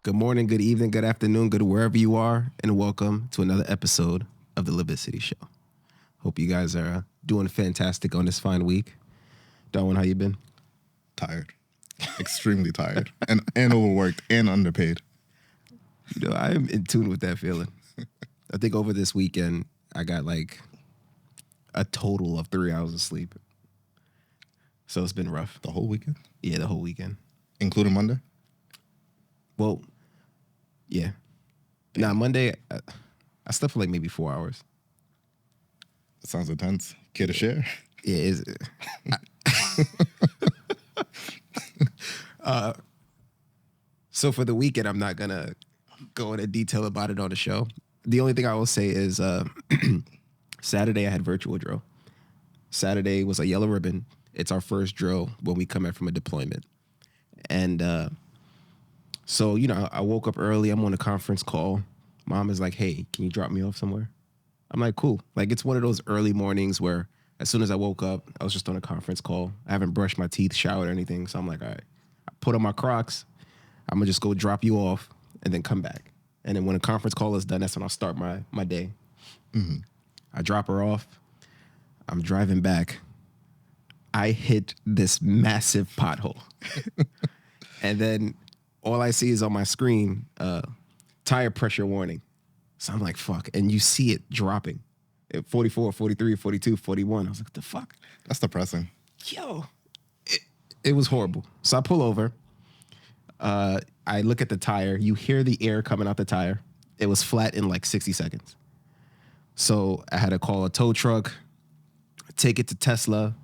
Good morning, good evening, good afternoon, good wherever you are, and welcome to another episode of the Libicity Show. Hope you guys are doing fantastic on this fine week. Darwin, how you been? Tired. Extremely tired. And overworked and underpaid. You know, I am in tune with that feeling. I think over this weekend, I got like a total of 3 hours of sleep. So it's been rough. The whole weekend? Yeah, the whole weekend. Including Monday? Well, yeah. Nah, Monday, I slept for like maybe 4 hours. That sounds intense. Care to share? Yeah, is so for the weekend, I'm not gonna go into detail about it on the show. The only thing I will say is Saturday I had virtual drill. Saturday was a yellow ribbon. It's our first drill when we come in from a deployment. And so, you know, I woke up early. I'm on a conference call. Mom is like, hey, can you drop me off somewhere? I'm like, cool. Like, it's one of those early mornings where as soon as I woke up, I was just on a conference call. I haven't brushed my teeth, showered, or anything. So I'm like, all right, I put on my Crocs. I'm going to just go drop you off and then come back. And then when a conference call is done, that's when I'll start my day. Mm-hmm. I drop her off. I'm driving back. I hit this massive pothole. And then all I see is on my screen, tire pressure warning. So I'm like, fuck. And you see it dropping at 44, 43, 42, 41. I was like, what the fuck? That's depressing. Yo, it was horrible. So I pull over. I look at the tire. You hear the air coming out the tire. It was flat in like 60 seconds. So I had to call a tow truck, take it to Tesla,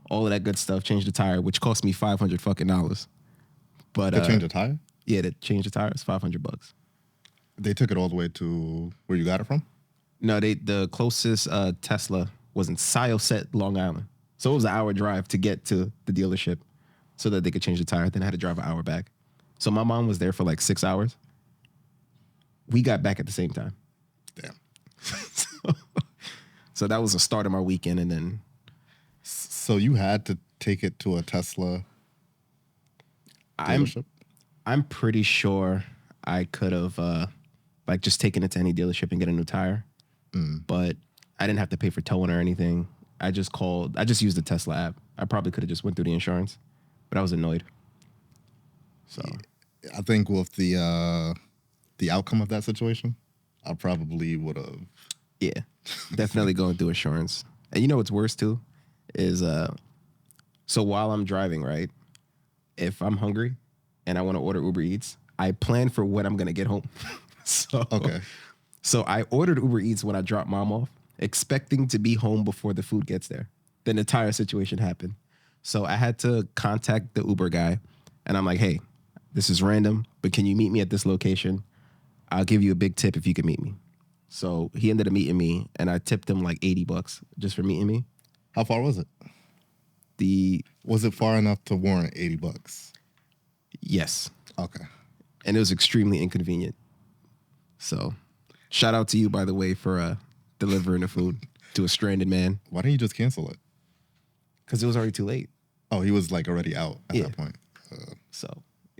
all of that good stuff, change the tire, which cost me $500 fucking dollars. But To change a tire? Yeah, to change the tire is $500. They took it all the way to where you got it from? No, the closest Tesla was in Syosset, Long Island. So it was an hour drive to get to the dealership so that they could change the tire. Then I had to drive an hour back. So my mom was there for like 6 hours. We got back at the same time. Damn. So that was the start of my weekend. And then So you had to take it to a Tesla dealership? I'm pretty sure I could have like just taken it to any dealership and get a new tire. But I didn't have to pay for towing or anything. I just used the Tesla app. I probably could have just went through the insurance, but I was annoyed. So I think with the outcome of that situation, I probably would have. yeah, definitely going through insurance. And you know what's worse too is so while I'm driving, right? If I'm hungry and I want to order Uber Eats, I plan for when I'm gonna get home. Okay. So I ordered Uber Eats when I dropped mom off, expecting to be home before the food gets there. Then the tire situation happened. So I had to contact the Uber guy, and I'm like, hey, this is random, but can you meet me at this location? I'll give you a big tip if you can meet me. So he ended up meeting me, and I tipped him like $80 just for meeting me. How far was it? Was it far enough to warrant $80? Yes. Okay. And it was extremely inconvenient. So shout out to you, by the way, for delivering the food to a stranded man. Why didn't you just cancel it? Because it was already too late. Oh, he was like already out at that point. So,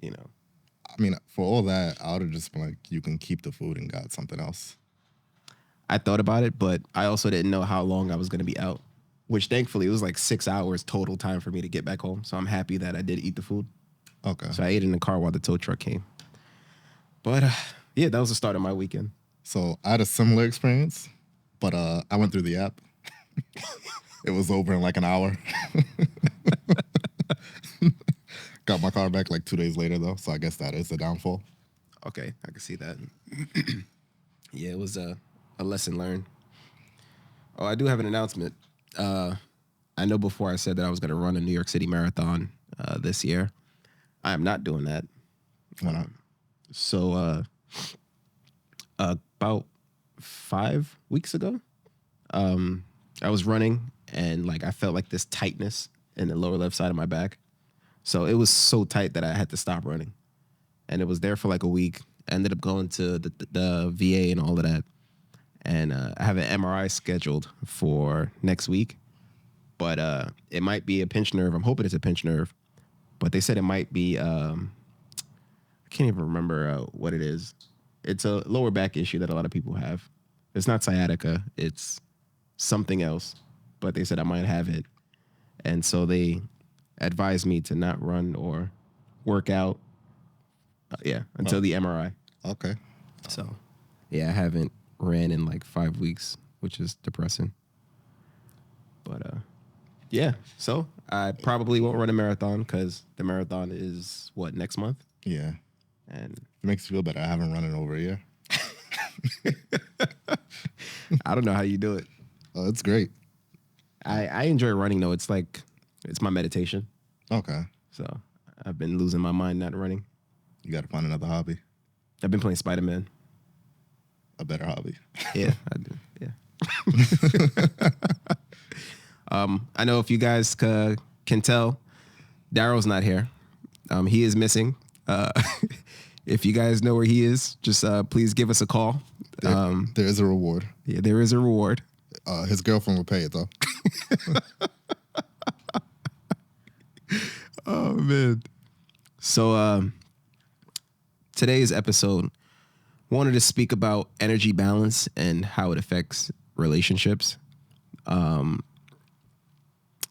you know. I mean, for all that, I would have just been like, you can keep the food and got something else. I thought about it, but I also didn't know how long I was going to be out, which thankfully it was like 6 hours total time for me to get back home. So I'm happy that I did eat the food. Okay. So I ate in the car while the tow truck came. But yeah, that was the start of my weekend. So I had a similar experience, but I went through the app. It was over in like an hour. Got my car back like 2 days later, though. So I guess that is a downfall. Okay, I can see that. Yeah, it was a lesson learned. Oh, I do have an announcement. I know before I said that I was going to run a New York City Marathon this year. I am not doing that. Why not? So about 5 weeks ago, I was running and like I felt like this tightness in the lower left side of my back. So it was so tight that I had to stop running. And it was there for like a week. I ended up going to the VA and all of that. And I have an MRI scheduled for next week. But it might be a pinched nerve. I'm hoping it's a pinched nerve. But they said it might be, I can't even remember what it is. It's a lower back issue that a lot of people have. It's not sciatica. It's something else. But they said I might have it. And so they advised me to not run or work out. Until the MRI. Okay. So, yeah, I haven't ran in like 5 weeks, which is depressing. But, yeah. So I probably won't run a marathon because the marathon is, next month? Yeah. And It makes you feel better. I haven't run in over a year. I don't know how you do it. Oh, it's great. I enjoy running, though. It's like, it's my meditation. Okay. So I've been losing my mind not running. You got to find another hobby, I've been playing Spider-Man. a better hobby. Yeah, I do. Yeah. I know if you guys can tell, Daryl's not here. He is missing. If you guys know where he is, just please give us a call. There is a reward. Yeah, there is a reward. His girlfriend will pay it, though. Oh, man. So today's episode, wanted to speak about energy balance and how it affects relationships.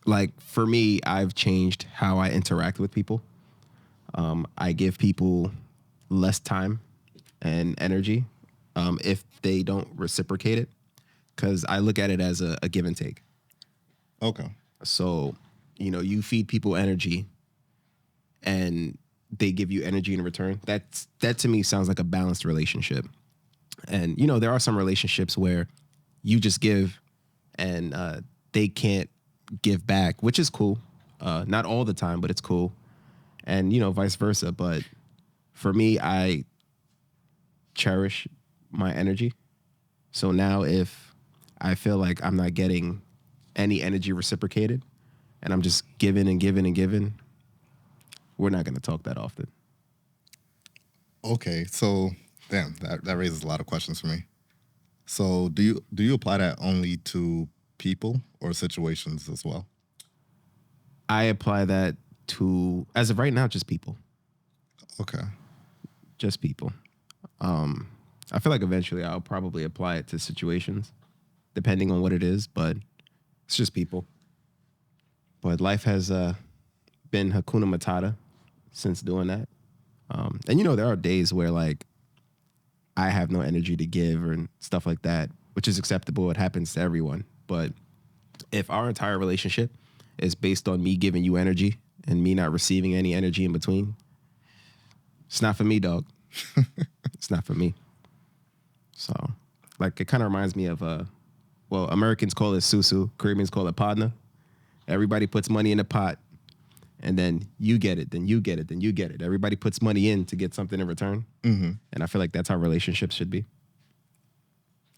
Like for me, I've changed how I interact with people. I give people less time and energy if they don't reciprocate it, because I look at it as a give and take. Okay. So, you feed people energy and they give you energy in return. That to me sounds like a balanced relationship. And, there are some relationships where you just give and they can't give back, which is cool. Not all the time, but it's cool. And, vice versa. But for me, I cherish my energy. So now if I feel like I'm not getting any energy reciprocated and I'm just giving and giving and giving, we're not going to talk that often. Okay. So, damn, that raises a lot of questions for me. So, do you apply that only to people or situations as well? I apply that to, as of right now, just people. Okay. Just people. I feel like eventually I'll probably apply it to situations, depending on what it is, but it's just people. But life has been Hakuna Matata since doing that. And there are days where like I have no energy to give and stuff like that, which is acceptable. It happens to everyone. But if our entire relationship is based on me giving you energy and me not receiving any energy in between, it's not for me, dog. It's not for me. So, like, it kind of reminds me of, Americans call it susu, Caribbeans call it padna. Everybody puts money in a pot, and then you get it, then you get it, then you get it. Everybody puts money in to get something in return. Mm-hmm. And I feel like that's how relationships should be.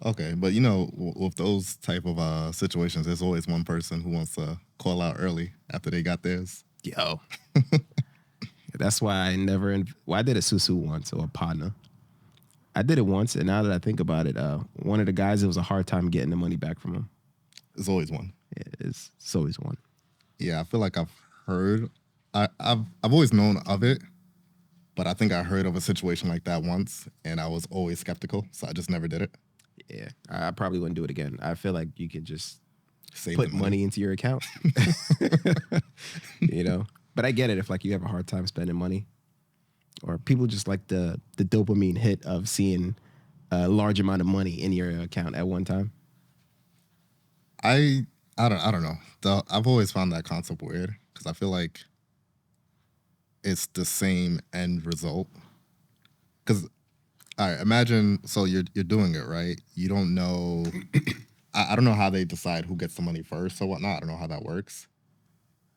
Okay, but with those type of situations, there's always one person who wants to call out early after they got theirs. Yo. That's why I I did a susu once, or a padna. I did it once, and now that I think about it, one of the guys, it was a hard time getting the money back from him. There's always one. Yeah, it's always one. Yeah, I feel like I've heard, I've always known of it, but I think I heard of a situation like that once, and I was always skeptical, so I just never did it. Yeah, I probably wouldn't do it again. I feel like you could just Save put the money. money into your account. But I get it if like you have a hard time spending money, or people just like the dopamine hit of seeing a large amount of money in your account at one time. I don't know. I've always found that concept weird because I feel like it's the same end result. Because, all right, imagine, so you're doing it, right? You don't know. I don't know how they decide who gets the money first or whatnot. I don't know how that works.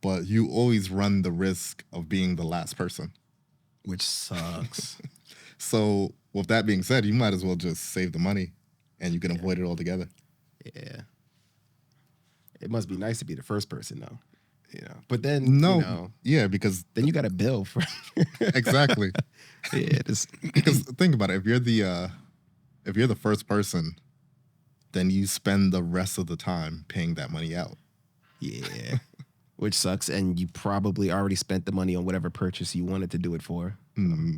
But you always run the risk of being the last person. Which sucks. So with that being said, you might as well just save the money and you can avoid it altogether. Yeah. It must be nice to be the first person though. But then yeah, because then you got to bill for exactly. Yeah, because think about it. If you're the first person, then you spend the rest of the time paying that money out. Yeah. Which sucks, and you probably already spent the money on whatever purchase you wanted to do it for. Mm-hmm.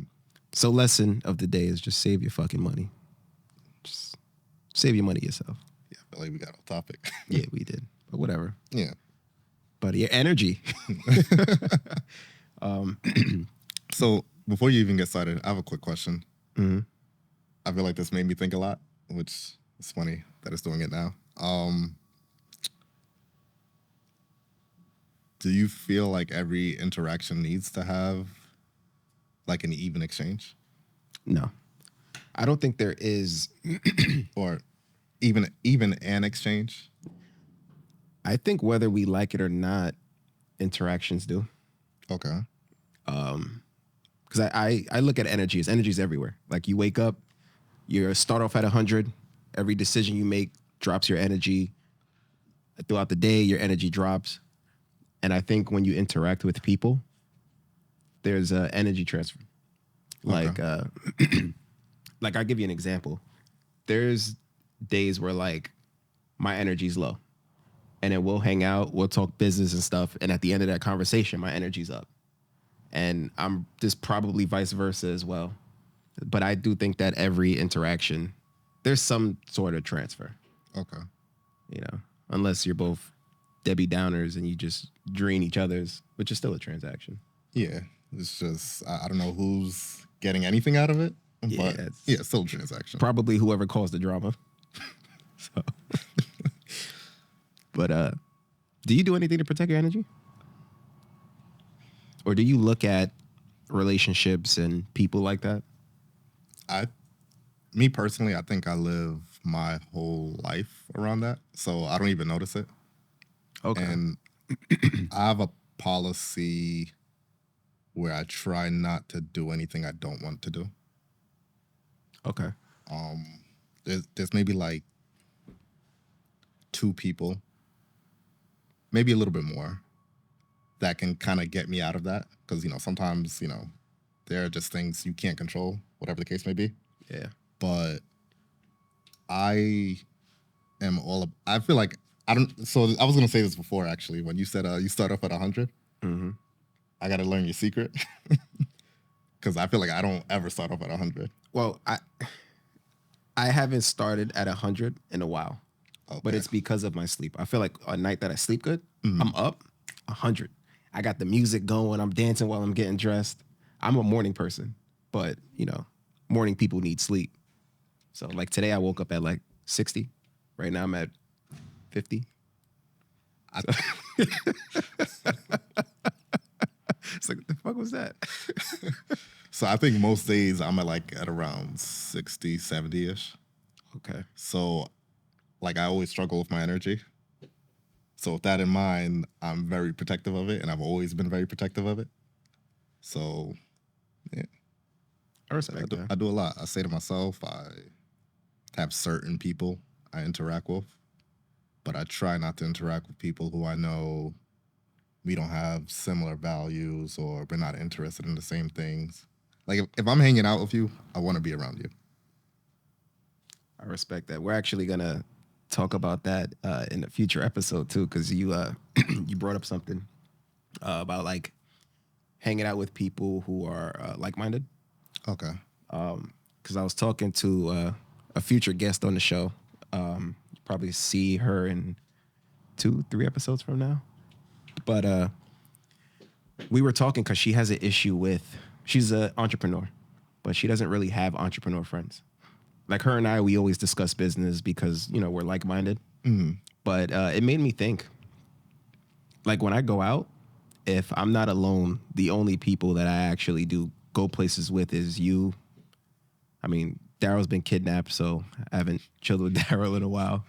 So lesson of the day is just save your fucking money. Just save your money yourself. Yeah, I feel like we got off topic. Yeah, we did. But whatever. Yeah. But your energy. So before you even get started, I have a quick question. Mhm. I feel like this made me think a lot, which is funny that it's doing it now. Do you feel like every interaction needs to have like an even exchange, No. I don't think there is. or even an exchange? I think whether we like it or not, interactions do. Okay. Because I look at energy as energy's everywhere. Like you wake up, you start off at 100. Every decision you make drops your energy. Throughout the day, your energy drops. And I think when you interact with people, there's an energy transfer. Like, like I'll give you an example. There's days where like my energy's low, and then we'll hang out, we'll talk business and stuff, and at the end of that conversation, my energy's up. And I'm just probably vice versa as well. But I do think that every interaction, there's some sort of transfer, Okay. you know, unless you're both Debbie Downers and you just drain each other's, which is still a transaction. Yeah. It's just I don't know who's getting anything out of it, Yeah, but it's- yeah, it's still a transaction. Probably whoever caused the drama. So, but do you do anything to protect your energy? Or do you look at relationships and people like that? Me personally, I think I live my whole life around that, so I don't even notice it. Okay. And I have a policy where I try not to do anything I don't want to do. Okay. There's maybe like 2 people, maybe a little bit more, that can kind of get me out of that, because sometimes there are just things you can't control, whatever the case may be. Yeah. But I feel like I don't. So I was gonna say this before, actually, when you said you start off at 100. Mm-hmm. I got to learn your secret, because I feel like I don't ever start off at 100. Well, I haven't started at 100 in a while, but Okay. it's because of my sleep. I feel like a night that I sleep good, I'm up 100. I got the music going. I'm dancing while I'm getting dressed. I'm a morning person, but morning people need sleep. So like today I woke up at like 60. Right now I'm at 50. It's like, what the fuck was that? So I think most days I'm at around 60, 70-ish. Okay. So like I always struggle with my energy. So with that in mind, I'm very protective of it, and I've always been very protective of it. So yeah, I respect that. I do a lot. I say to myself, I have certain people I interact with, but I try not to interact with people who I know we don't have similar values, or we're not interested in the same things. Like if I'm hanging out with you, I want to be around you. I respect that. We're actually gonna talk about that in a future episode too, because you you brought up something about like hanging out with people who are like-minded. Okay. Because I was talking to a future guest on the show. You probably see her in 2-3 episodes from now. But we were talking because she has an issue with, she's an entrepreneur, but she doesn't really have entrepreneur friends. Like her and I, we always discuss business because, we're like-minded. Mm-hmm. But it made me think, like when I go out, if I'm not alone, the only people that I actually do go places with is you. I mean, Daryl's been kidnapped, so I haven't chilled with Daryl in a while.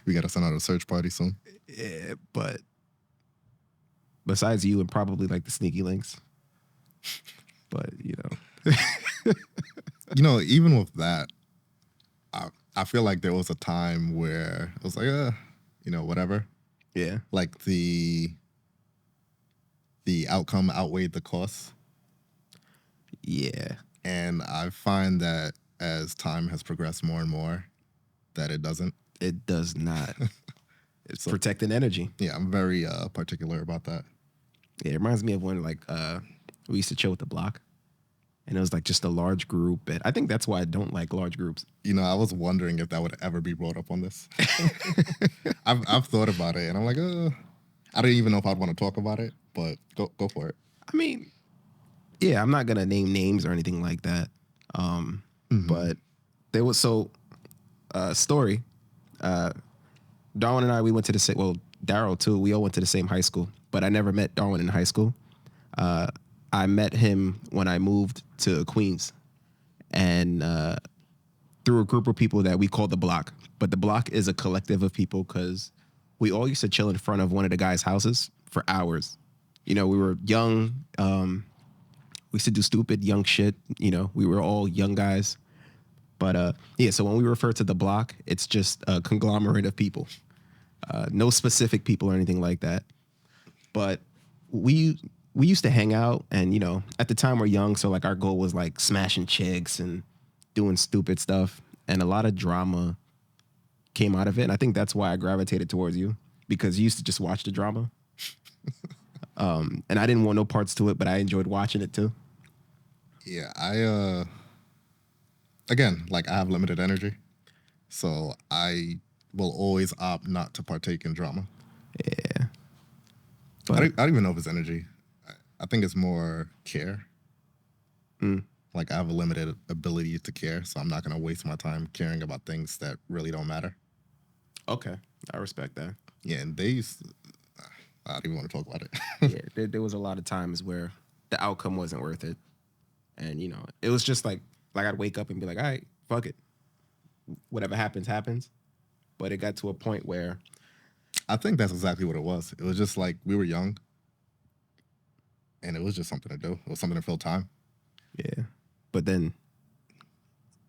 We got to send out a search party soon. Yeah, but besides you and probably like the sneaky links. But, Even with that, I feel like there was a time where it was like, whatever. yeah. Like the outcome outweighed the cost. Yeah. And I find that as time has progressed more and more, that it doesn't. It does not. It's protecting energy. Yeah, I'm very particular about that. Yeah, it reminds me of when like we used to chill with the block. and it was like just a large group. And I think that's why I don't like large groups. You know, I was wondering if that would ever be brought up on this. I've thought about it, and I'm like, I don't even know if I'd want to talk about it, but go for it. I mean, yeah, I'm not gonna name names or anything like that. But there was story. Darwin and I, we went to the same. Well, Daryl too. We all went to the same high school, but I never met Darwin in high school. I met him when I moved to Queens, and through a group of people that we call the Block. But the Block is a collective of people because we all used to chill in front of one of the guys' houses for hours. You know, we were young. We used to do stupid young shit. You know, we were all young guys. But yeah, so when we refer to the Block, it's just a conglomerate of people. No specific people or anything like that. But we used to hang out, and you know, at the time we're young, so like our goal was like smashing chicks and doing stupid stuff, and a lot of drama came out of it. And I think that's why I gravitated towards you, because you used to just watch the drama. And I didn't want no parts to it, but I enjoyed watching it too. Yeah, I again, like I have limited energy, so I will always opt not to partake in drama. Yeah, I but don't even know if it's energy. I think it's more care. Like I have a limited ability to care, so I'm not gonna waste my time caring about things that really don't matter. okay, I respect that. Yeah, and they used. I don't even want to talk about it. Yeah, there was a lot of times where the outcome wasn't worth it, and you know, it was just like I'd wake up and be like, all right, fuck it, whatever happens, happens. But it got to a point where, I think that's exactly what it was. It was just like we were young, and it was just something to do. It was something to fill time. yeah, but then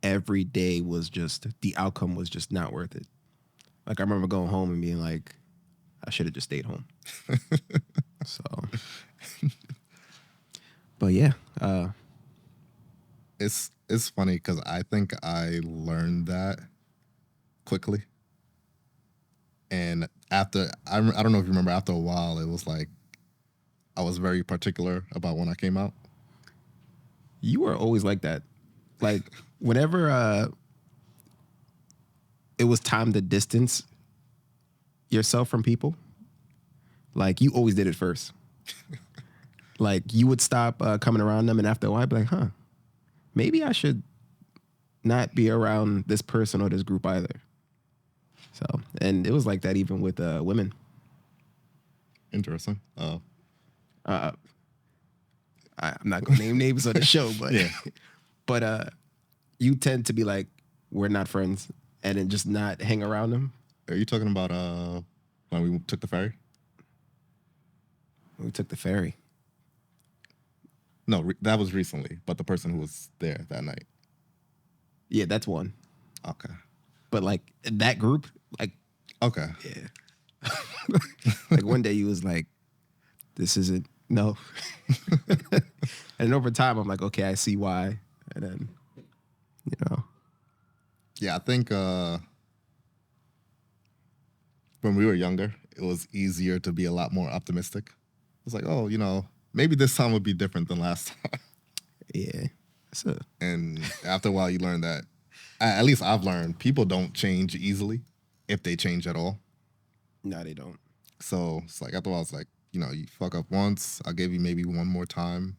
every day was just the outcome was just not worth it. Like I remember going home and being like, I should have just stayed home. So, but yeah, It's funny because I think I learned that quickly, and after I don't know if you remember, after a while, it was like I was very particular about when I came out. you were always like that. Like whenever it was time to distance yourself from people, like you always did it first. Like you would stop coming around them, and after a while, I'd be like, huh, maybe I should not be around this person or this group either. So, and it was like that even with women. Interesting. I'm not gonna name names on the show, but Yeah. but you tend to be like, we're not friends, and then just not hang around them. Are you talking about when we took the ferry? We took the ferry. No, that was recently, but the person who was there that night. Yeah, that's one. Okay. But like that group, like Okay. yeah, like one day you was like, this isn't no, and over time I'm like, okay, I see why, and then you know, Yeah, I think when we were younger, it was easier to be a lot more optimistic. It's like, oh, you know, maybe this time would be different than last time. yeah, so And after a while, you learn that, at least I've learned, people don't change easily if they change at all. no, they don't. So it's like, after a while, it's like, you know, you fuck up once, I'll give you maybe one more time,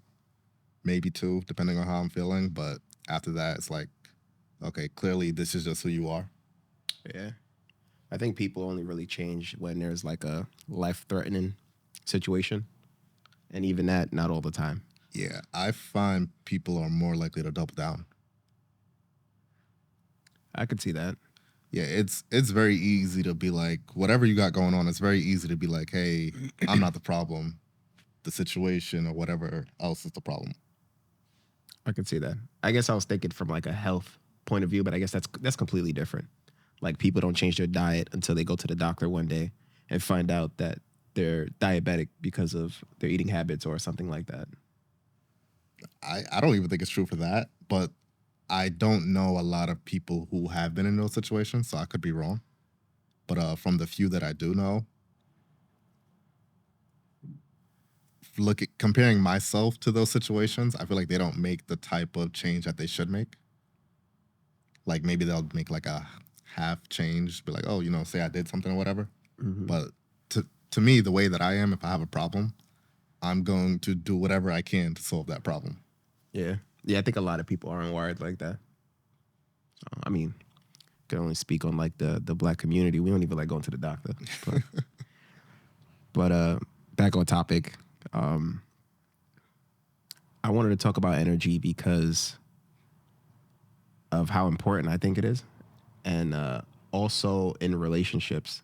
maybe two, depending on how I'm feeling. But after that, it's like, okay, clearly this is just who you are. Yeah, I think people only really change when there's like a life-threatening situation, and even that, not all the time. Yeah, I find people are more likely to double down. I could see that. Yeah, it's very easy to be like, whatever you got going on, it's very easy to be like, hey, I'm not the problem. The situation or whatever else is the problem. I could see that. I guess I was thinking from like a health point of view, but I guess that's completely different. Like people don't change their diet until they go to the doctor one day and find out that they're diabetic because of their eating habits or something like that. I don't even think it's true for that, but I don't know a lot of people who have been in those situations, so I could be wrong. But from the few that I do know, comparing myself to those situations, I feel like they don't make the type of change that they should make. Like maybe they'll make like a half change, be like, oh, say I did something or whatever. Mm-hmm. But to me, the way that I am, if I have a problem, I'm going to do whatever I can to solve that problem. Yeah. I think a lot of people aren't wired like that. So, I mean, can only speak on like the black community. We don't even like going to the doctor. But back on topic. I wanted to talk about energy because of how important I think it is, and also in relationships,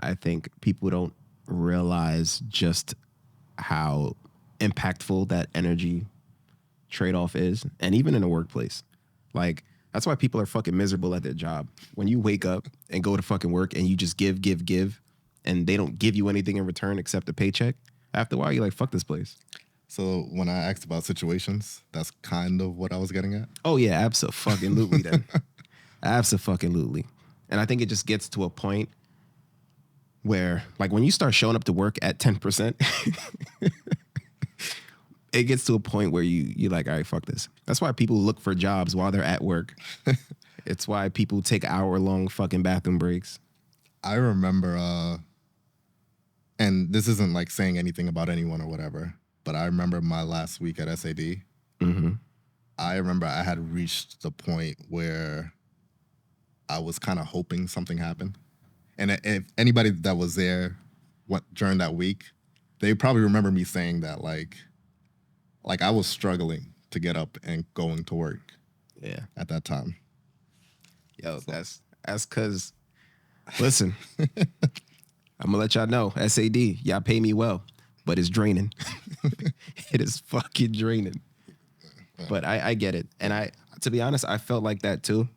I think people don't realize just how impactful that energy trade-off is, and even in the workplace. Like, that's why people are fucking miserable at their job. When you wake up and go to fucking work and you just give, and they don't give you anything in return except a paycheck, after a while, you're like, fuck this place. So when I asked about situations, that's kind of what I was getting at. Oh, yeah, absolutely then. Absolutely. And I think it just gets to a point where, like, when you start showing up to work at 10%, it gets to a point where you're like, all right, fuck this. That's why people look for jobs while they're at work. It's why people take hour-long fucking bathroom breaks. I remember, and this isn't like saying anything about anyone or whatever, but I remember my last week at SAD. Mm-hmm. I remember I had reached the point where I was kind of hoping something happened. And if anybody that was there during that week, they probably remember me saying that, like I was struggling to get up and going to work. Yeah. At that time. Yo, that's because, listen, I'm gonna let y'all know, SAD, y'all pay me well, but it's draining. It is fucking draining. But I get it. And to be honest, I felt like that too,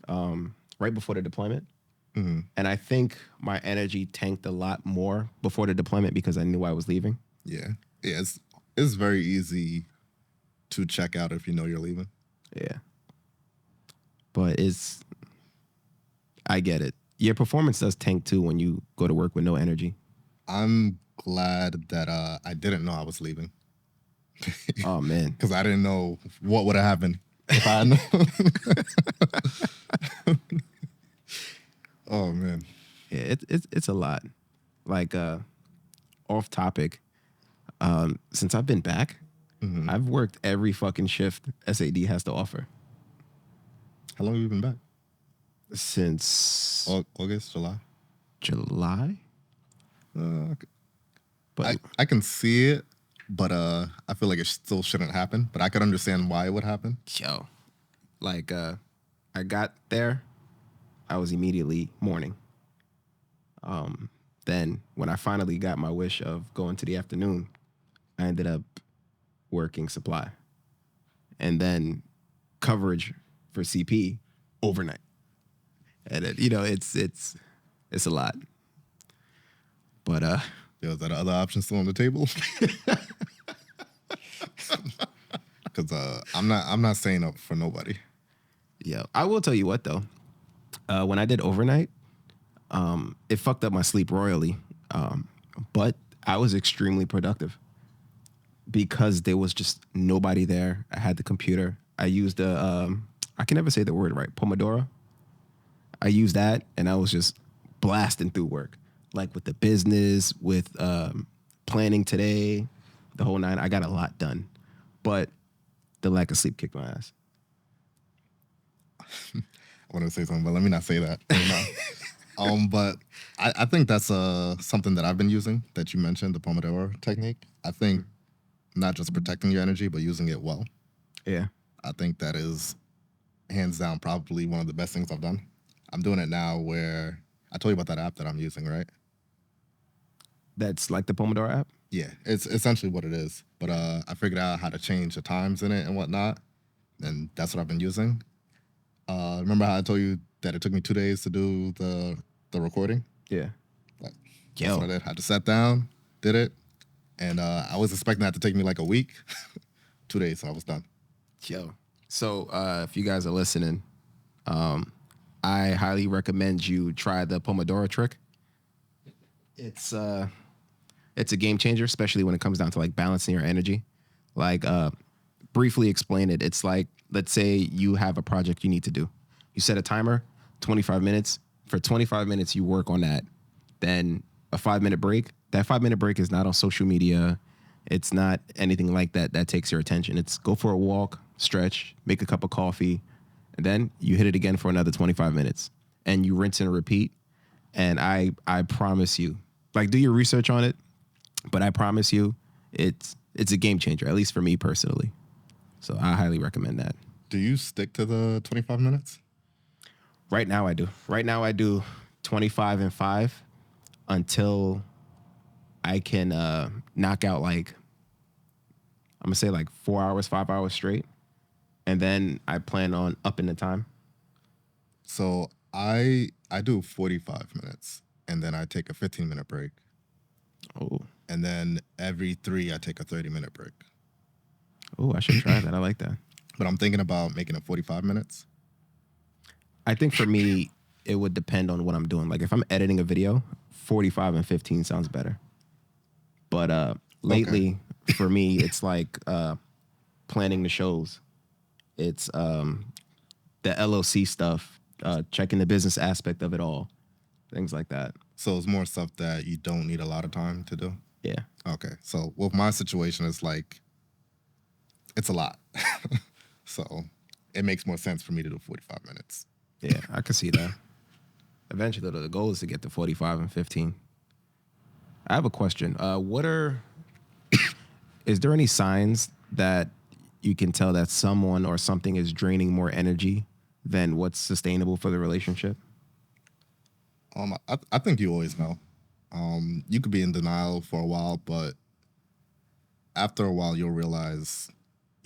right before the deployment. Mm-hmm. And I think my energy tanked a lot more before the deployment because I knew I was leaving. Yeah. Yeah, it's very easy to check out if you know you're leaving. Yeah. But I get it. Your performance does tank too when you go to work with no energy. I'm glad that I didn't know I was leaving. Oh, man. Because I didn't know what would have happened if I had known. Oh, man. Yeah, it's a lot. Like, off topic, since I've been back, Mm-hmm. I've worked every fucking shift SAD has to offer. How long have you been back? Since August, July? July? Okay. But I can see it, but I feel like it still shouldn't happen. But I could understand why it would happen. yo, like, I got there, I was immediately mourning. Then when I finally got my wish of going to the afternoon, I ended up working supply, and then coverage for CP overnight. And it, it's a lot. But Is there other options still on the table? Because I'm not saying up for nobody. yeah, I will tell you what though. When I did overnight, it fucked up my sleep royally. But I was extremely productive because there was just nobody there. I had the computer. I used I can never say the word right, Pomodoro. I used that, and I was just blasting through work, like with the business, with planning today, the whole nine. I got a lot done, but the lack of sleep kicked my ass. I want to say something, but let me not say that. But I think that's something that I've been using that you mentioned, the Pomodoro technique. I think not just protecting your energy, but using it well. Yeah. I think that is hands down probably one of the best things I've done. I'm doing it now where I told you about that app that I'm using, right? That's like the Pomodoro app? Yeah, it's essentially what it is. But I figured out how to change the times in it and whatnot, and that's what I've been using. Remember how I told you that it took me 2 days to do the recording? Yeah. Like, Yo. that's what I did. I just sat down, did it, and I was expecting that to take me like a week. 2 days, so I was done. Yo. So if you guys are listening, I highly recommend you try the Pomodoro trick. It's it's a game changer, especially when it comes down to like balancing your energy. Like, briefly explain it. It's like, let's say you have a project you need to do. You set a timer, 25 minutes. For 25 minutes, you work on that. Then a 5 minute break. That 5 minute break is not on social media. It's not anything like that that takes your attention. It's go for a walk, stretch, make a cup of coffee, and then you hit it again for another 25 minutes. And you rinse and repeat. And I promise you, like, do your research on it, but I promise you it's a game changer, at least for me personally. So I highly recommend that. Do you stick to the 25 minutes? Right now I do. Right now I do 25 and 5 until I can knock out like, I'm gonna say like 4 hours, 5 hours straight. And then I plan on upping the time. So I do 45 minutes and then I take a 15-minute break. Oh. And then every 3 I take a 30-minute break. Oh, I should try that. I like that. But I'm thinking about making it 45 minutes. I think for me, it would depend on what I'm doing. Like if I'm editing a video, 45 and 15 sounds better. But lately, for me, it's like planning the shows. It's the LOC stuff, checking the business aspect of it all, things like that. So it's more stuff that you don't need a lot of time to do? Yeah. Okay. So with my situation, it's like, it's a lot. So it makes more sense for me to do 45 minutes. Yeah, I could see that. Eventually, though, the goal is to get to 45 and 15. I have a question. Is there any signs that you can tell that someone or something is draining more energy than what's sustainable for the relationship? I think you always know. You could be in denial for a while, but after a while, you'll realize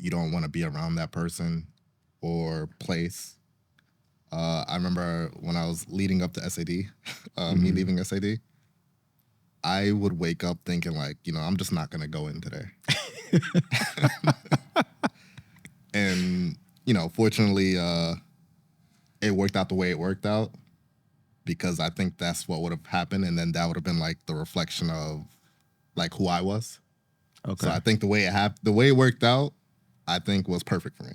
you don't want to be around that person or place. I remember when I was leading up to SAD, me leaving SAD, I would wake up thinking like, I'm just not going to go in today. And, fortunately, it worked out the way it worked out because I think that's what would have happened. And then that would have been like the reflection of like who I was. Okay. So I think the way it worked out, I think was perfect for me.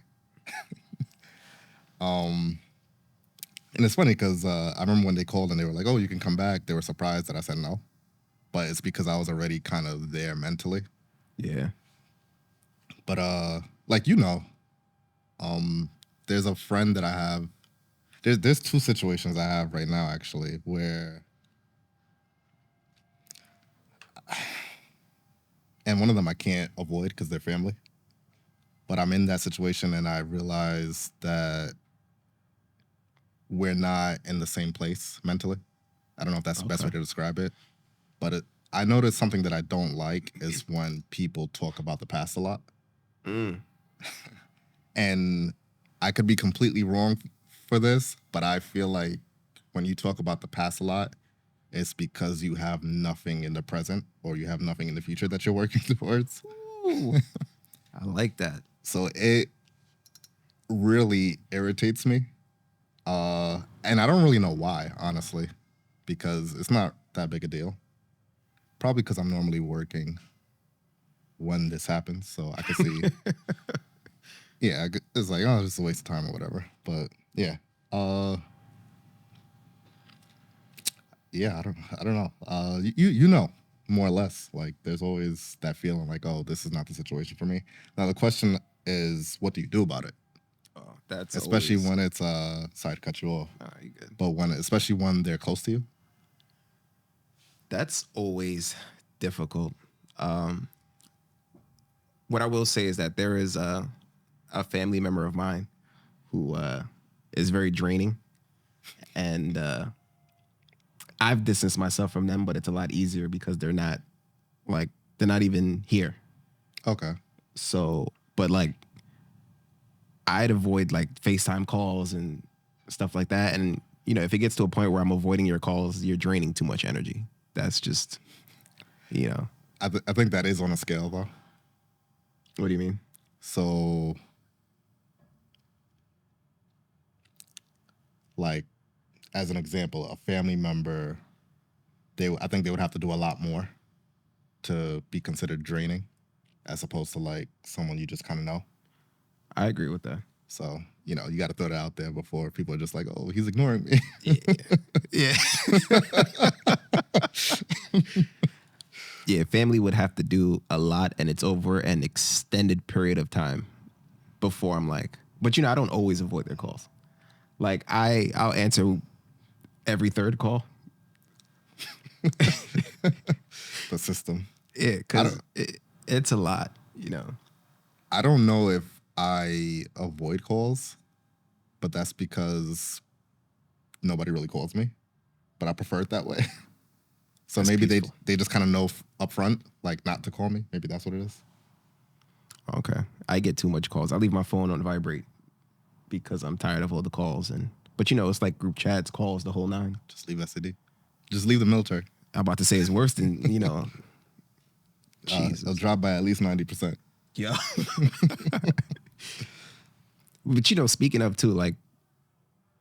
And it's funny because I remember when they called and they were like, "Oh, you can come back." They were surprised that I said no, but it's because I was already kind of there mentally. Yeah. But there's a friend that I have. There's 2 situations I have right now actually where, and one of them I can't avoid because they're family. But I'm in that situation and I realize that we're not in the same place mentally. I don't know if that's the best way to describe it, but I noticed something that I don't like is when people talk about the past a lot. And I could be completely wrong for this, but I feel like when you talk about the past a lot, it's because you have nothing in the present or you have nothing in the future that you're working towards. Ooh, I like that. So it really irritates me. And I don't really know why, honestly, because it's not that big a deal. Probably because I'm normally working when this happens, so I can see. Yeah, it's like, oh, it's just a waste of time or whatever. But yeah, yeah, I don't know. You know, more or less, like there's always that feeling like, oh, this is not the situation for me. Now the question is, what do you do about it? Oh, that's especially always... when it's sorry to cut you off. Oh, you good. But especially when they're close to you. That's always difficult. What I will say is that there is a family member of mine who is very draining, and I've distanced myself from them, but it's a lot easier because they're not even here. Okay. So, but like, I'd avoid like FaceTime calls and stuff like that. And, if it gets to a point where I'm avoiding your calls, you're draining too much energy. That's just, I think that is on a scale, though. What do you mean? So, like, as an example, a family member, I think they would have to do a lot more to be considered draining, as opposed to like someone you just kind of know. I agree with that. So, you know, you got to throw that out there before people are just like, oh, he's ignoring me. Yeah. Yeah, family would have to do a lot, and it's over an extended period of time before I'm like, but you know, I don't always avoid their calls. Like I'll answer every third call. The system. Yeah, because it's a lot, you know. I don't know if I avoid calls, but that's because nobody really calls me. But I prefer it that way. So That's maybe peaceful. they just kind of know up front, like not to call me. Maybe that's what it is. Okay, I get too much calls. I leave my phone on vibrate because I'm tired of all the calls, but you know, it's like group chats, calls, the whole nine. Just leave SED. Just leave the military. I'm about to say it's worse than you know. Jesus. It'll drop by at least 90%. Yeah. But you know, speaking of too, like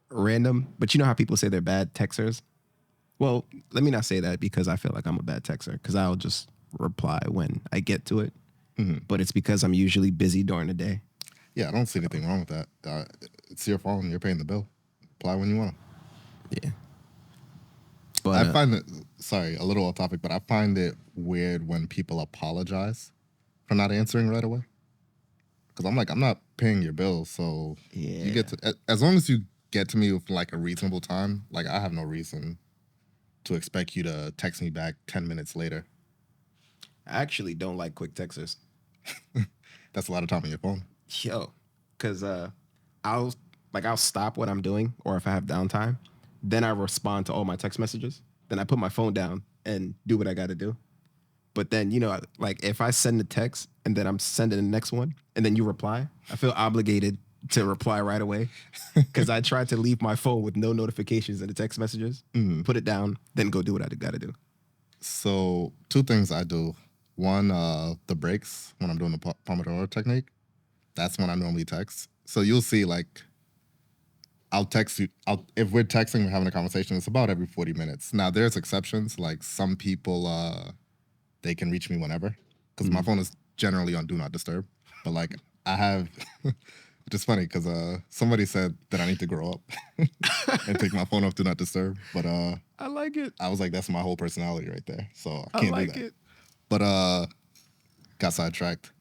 random, but you know how people say they're bad texters? Well, let me not say that because I feel like I'm a bad texter because I'll just reply when I get to it. But it's because I'm usually busy during the day. Yeah, I don't see anything wrong with that. It's your phone. You're paying the bill. Apply when you want to. Yeah. But I find it, sorry, a little off topic, but I find it weird when people apologize for not answering right away. Because I'm like, I'm not paying your bill, so you get to, as long as you get to me with like a reasonable time, like I have no reason to expect you to text me back 10 minutes later. I actually don't like quick texters. That's a lot of time on your phone. Yo, because I'll stop what I'm doing, or if I have downtime, then I respond to all my text messages. Then I put my phone down and do what I got to do. But then, you know, like if I send a text and then I'm sending the next one and then you reply, I feel obligated to reply right away because I try to leave my phone with no notifications in the text messages, put it down, then go do what I got to do. So 2 things I do. One, the breaks when I'm doing the Pomodoro technique. That's when I normally text. So you'll see like I'll text you. If we're texting, we're having a conversation, it's about every 40 minutes. Now, there's exceptions. Like some people, they can reach me whenever because my phone is generally on Do Not Disturb. But like I have, which is funny because somebody said that I need to grow up and take my phone off Do Not Disturb. But I like it. I was like, that's my whole personality right there. So I can't do that. It. But got sidetracked.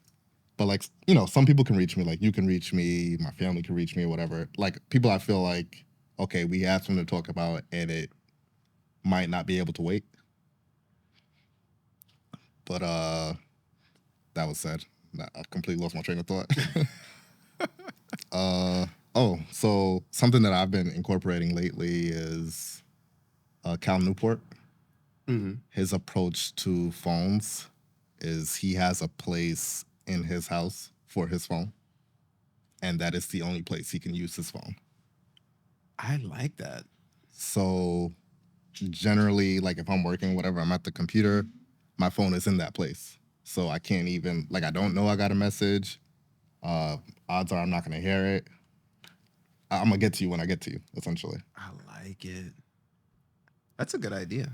But like, you know, some people can reach me. Like you can reach me, my family can reach me, or whatever. Like people I feel like, okay, we have something to talk about and it might not be able to wait. But that was sad. I completely lost my train of thought. So something that I've been incorporating lately is Cal Newport. His approach to phones is he has a place in his house for his phone, and that is the only place he can use his phone. I like that. So generally, like if I'm working, whatever, I'm at the computer, my phone is in that place. So I can't even, like I don't know I got a message. Odds are I'm not going to hear it. I'm going to get to you when I get to you, essentially. I like it. That's a good idea.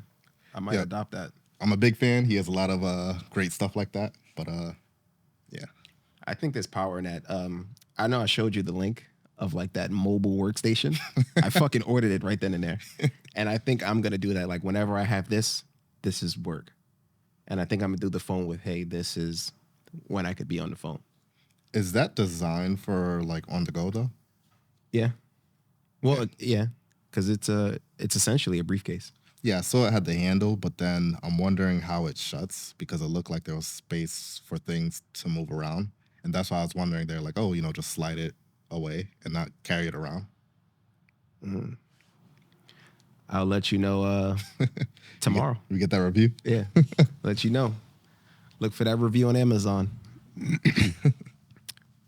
I might adopt that. I'm a big fan. He has a lot of great stuff like that. But yeah. I think there's power in that. I know I showed you the link of like that mobile workstation. I fucking ordered it right then and there. And I think I'm going to do that. Like whenever I have this is work. And I think I'm going to do the phone with, hey, this is when I could be on the phone. Is that designed for like on the go though? Yeah. Well, yeah, because it's essentially a briefcase. Yeah, I saw it had the handle, but then I'm wondering how it shuts because it looked like there was space for things to move around. And that's why I was wondering, they're like, oh, you know, just slide it away and not carry it around. I'll let you know tomorrow. We get that review? Yeah, let you know. Look for that review on Amazon.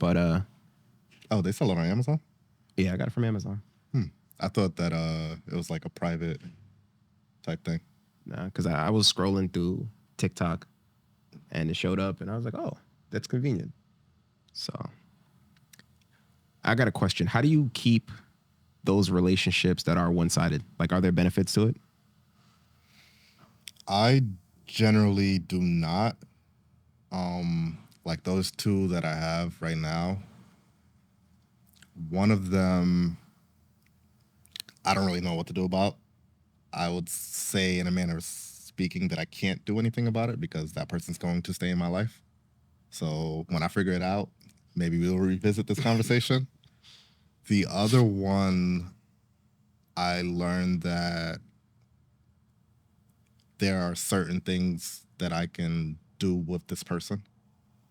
But oh, they sell it on Amazon? Yeah, I got it from Amazon. I thought that it was like a private type thing. Nah, because I was scrolling through TikTok and it showed up and I was like, oh, that's convenient. So I got a question. How do you keep those relationships that are one-sided? Like, are there benefits to it? I generally do not. Like those two that I have right now, one of them I don't really know what to do about. I would say, in a manner of speaking, that I can't do anything about it because that person's going to stay in my life. So when I figure it out, maybe we'll revisit this conversation. The other one, I learned that there are certain things that I can do with this person.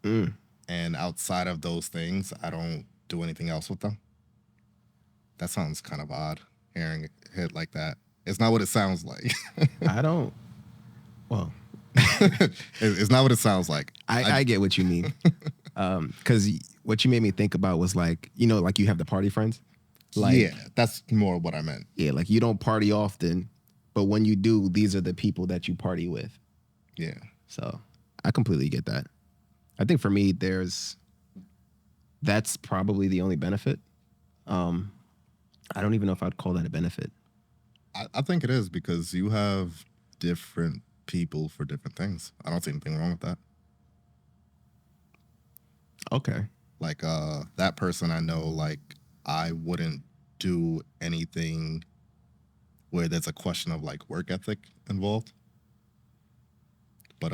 Mm. And outside of those things, I don't do anything else with them. That sounds kind of odd, hearing it like that. It's not what it sounds like. I don't. Well, It's not what it sounds like. I get what you mean. Because what you made me think about was like, like you have the party friends. Like, yeah, that's more what I meant. Yeah, like you don't party often, but when you do, these are the people that you party with. Yeah. So I completely get that. I think for me, that's probably the only benefit. I don't even know if I'd call that a benefit. I think it is because you have different people for different things. I don't see anything wrong with that. Okay. Like that person I know, like I wouldn't do anything where there's a question of like work ethic involved. But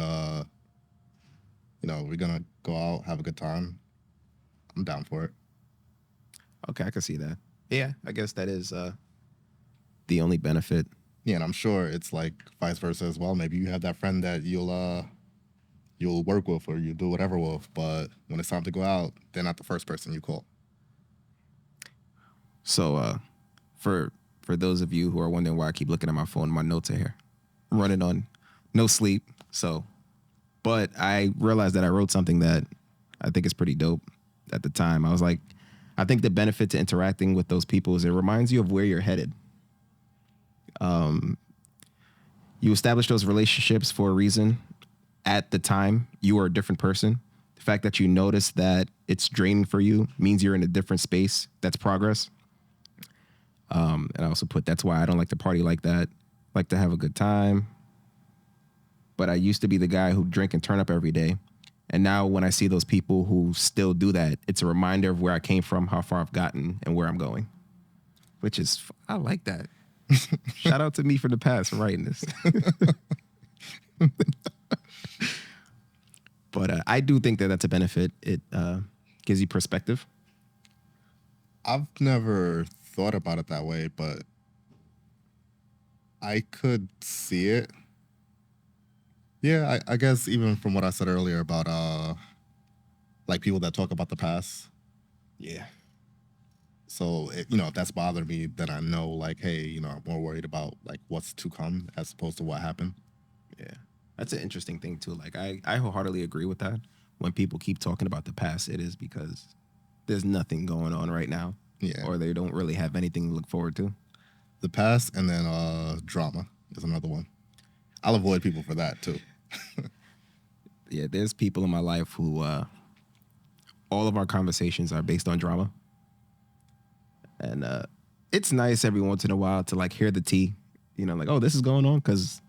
we're gonna go out, have a good time. I'm down for it. Okay, I can see that. Yeah, I guess that is the only benefit. Yeah, and I'm sure it's like vice versa as well. Maybe you have that friend that you'll work with or you do whatever with, but when it's time to go out, they're not the first person you call. So for those of you who are wondering why I keep looking at my phone, my notes are here. I'm running on no sleep. But I realized that I wrote something that I think is pretty dope at the time. I was like, I think the benefit to interacting with those people is it reminds you of where you're headed. You establish those relationships for a reason. At the time, you are a different person. The fact that you notice that it's draining for you means you're in a different space. That's progress. And I also put, that's why I don't like to party like that. Like to have a good time. But I used to be the guy who drink and turn up every day. And now when I see those people who still do that, it's a reminder of where I came from, how far I've gotten, and where I'm going. Which is, I like that. Shout out to me from the past for writing this. But I do think that that's a benefit. It gives you perspective. I've never thought about it that way, but I could see it. Yeah, I guess even from what I said earlier about like people that talk about the past. Yeah. So if that's bothered me, then I know like, hey, I'm more worried about like what's to come as opposed to what happened. Yeah. That's an interesting thing too. Like I wholeheartedly agree with that. When people keep talking about the past, it is because there's nothing going on right now. Yeah. Or they don't really have anything to look forward to. The past and then drama is another one. I'll avoid people for that too. Yeah, there's people in my life who all of our conversations are based on drama. And it's nice every once in a while to like hear the tea, like, oh, this is going on, because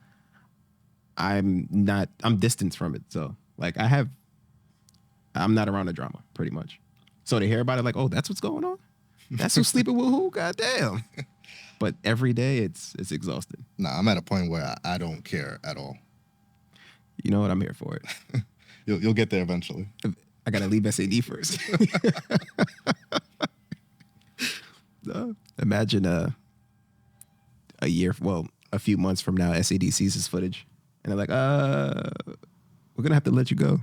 I'm distanced from it. So like I'm not around the drama pretty much. So to hear about it, like, oh, that's what's going on? That's who's sleeping with who? God damn. But every day it's exhausting. Nah, I'm at a point where I don't care at all. You know what? I'm here for it. You'll get there eventually. I gotta leave SAD first. Imagine a few months from now, SAD sees this footage, and they're like, we're gonna have to let you go.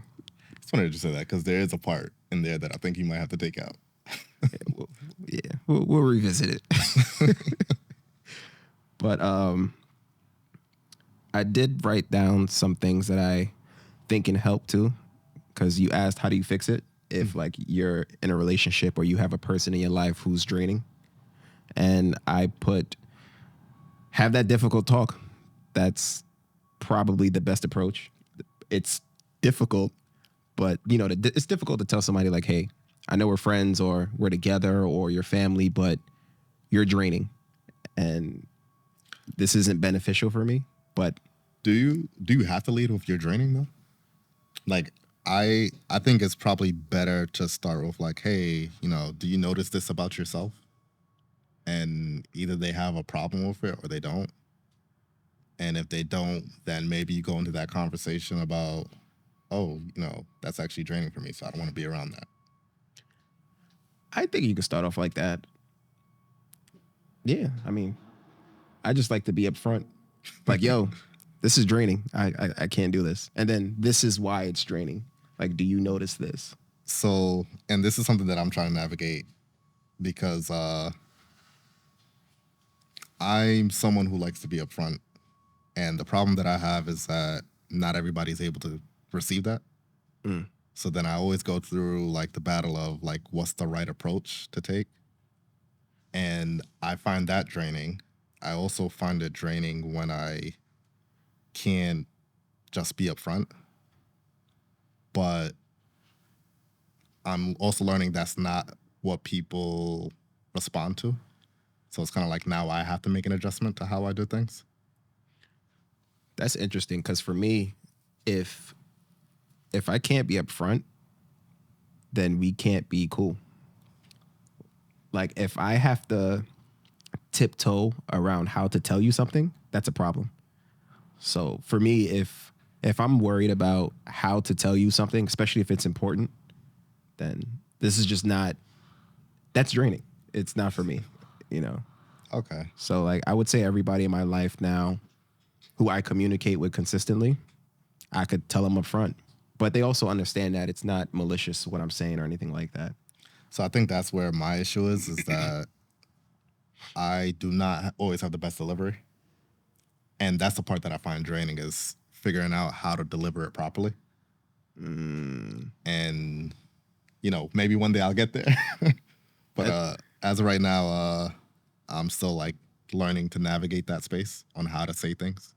It's funny to say that because there is a part in there that I think you might have to take out. We'll revisit it. But I did write down some things that I think can help too, because you asked how do you fix it if like you're in a relationship or you have a person in your life who's draining. And I put, have that difficult talk. That's probably the best approach. It's difficult, but it's difficult to tell somebody like, hey, I know we're friends or we're together or you're family, but you're draining and this isn't beneficial for me. But Do you have to lead with your draining though? Like I think it's probably better to start with like, hey, do you notice this about yourself? And either they have a problem with it or they don't. And if they don't, then maybe you go into that conversation about, oh, that's actually draining for me, so I don't want to be around that. I think you can start off like that. Yeah, I mean, I just like to be upfront. Like, yo, this is draining. I can't do this. And then this is why it's draining. Like, do you notice this? So, and this is something that I'm trying to navigate because I'm someone who likes to be upfront. And the problem that I have is that not everybody's able to receive that. Mm. So then I always go through like the battle of like, what's the right approach to take? And I find that draining. I also find it draining when I can't just be upfront. But I'm also learning that's not what people respond to. So it's kind of like now I have to make an adjustment to how I do things. That's interesting because for me, if I can't be upfront, then we can't be cool. Like if I have to tiptoe around how to tell you something, that's a problem. So for me, if I'm worried about how to tell you something, especially if it's important, then this is just not, that's draining. It's not for me, you know? Okay. So like I would say everybody in my life now who I communicate with consistently, I could tell them up front. But they also understand that it's not malicious what I'm saying or anything like that. So I think that's where my issue is that I do not always have the best delivery. And that's the part that I find draining is figuring out how to deliver it properly. And, maybe one day I'll get there. But as of right now, I'm still like learning to navigate that space on how to say things.